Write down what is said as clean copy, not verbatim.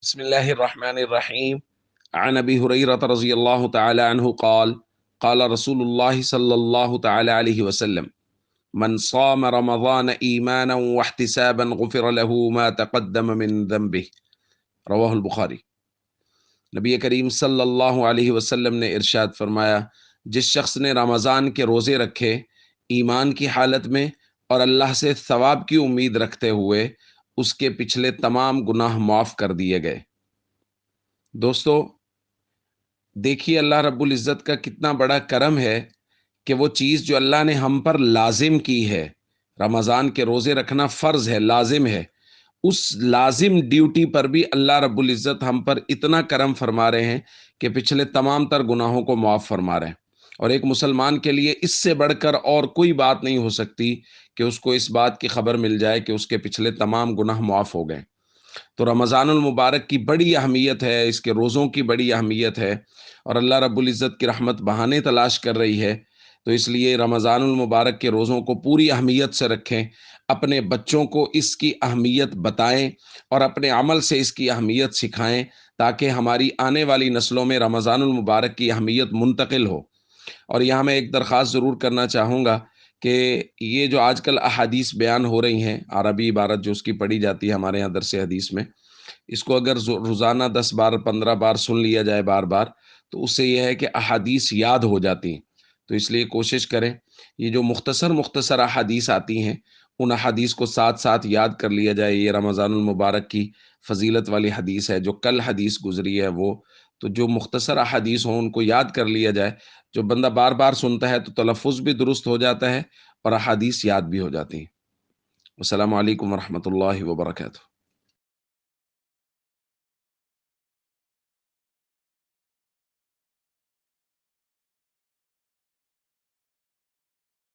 بسم الله الرحمن الرحيم. عن أبي هريرة رضي الله تعالى عنه قال قال رسول الله صلى الله تعالى عليه وسلم من صام رمضان إيمانا واحتسابا غفر له ما تقدم من ذنبه. رواہ البخاری۔ نبی کریم صلی اللہ علیہ وسلم نے ارشاد فرمایا، جس شخص نے رمضان کے روزے رکھے ایمان کی حالت میں اور اللہ سے ثواب کی امید رکھتے ہوئے، اس کے پچھلے تمام گناہ معاف کر دیے گئے۔ دوستو، دیکھیے اللہ رب العزت کا کتنا بڑا کرم ہے کہ وہ چیز جو اللہ نے ہم پر لازم کی ہے، رمضان کے روزے رکھنا فرض ہے، لازم ہے، اس لازم ڈیوٹی پر بھی اللہ رب العزت ہم پر اتنا کرم فرما رہے ہیں کہ پچھلے تمام تر گناہوں کو معاف فرما رہے ہیں۔ اور ایک مسلمان کے لیے اس سے بڑھ کر اور کوئی بات نہیں ہو سکتی کہ اس کو اس بات کی خبر مل جائے کہ اس کے پچھلے تمام گناہ معاف ہو گئے۔ تو رمضان المبارک کی بڑی اہمیت ہے، اس کے روزوں کی بڑی اہمیت ہے، اور اللہ رب العزت کی رحمت بہانے تلاش کر رہی ہے۔ تو اس لیے رمضان المبارک کے روزوں کو پوری اہمیت سے رکھیں، اپنے بچوں کو اس کی اہمیت بتائیں اور اپنے عمل سے اس کی اہمیت سکھائیں، تاکہ ہماری آنے والی نسلوں میں رمضان المبارک کی اہمیت منتقل ہو۔ اور یہاں میں ایک درخواست ضرور کرنا چاہوں گا کہ یہ جو آج کل احادیث بیان ہو رہی ہیں، عربی عبارت جو اس کی پڑھی جاتی ہے ہمارے یہاں درس حدیث میں، اس کو اگر روزانہ 10 بار 15 بار سن لیا جائے بار بار، تو اس سے یہ ہے کہ احادیث یاد ہو جاتی ہیں۔ تو اس لیے کوشش کریں، یہ جو مختصر مختصر احادیث آتی ہیں، ان احادیث کو ساتھ ساتھ یاد کر لیا جائے۔ یہ رمضان المبارک کی فضیلت والی حدیث ہے، جو کل حدیث گزری ہے وہ، تو جو مختصر احادیث ہوں ان کو یاد کر لیا جائے۔ جو بندہ بار بار سنتا ہے تو تلفظ بھی درست ہو جاتا ہے اور احادیث یاد بھی ہو جاتی ہیں۔ السلام علیکم ورحمۃ اللہ وبرکاتہ۔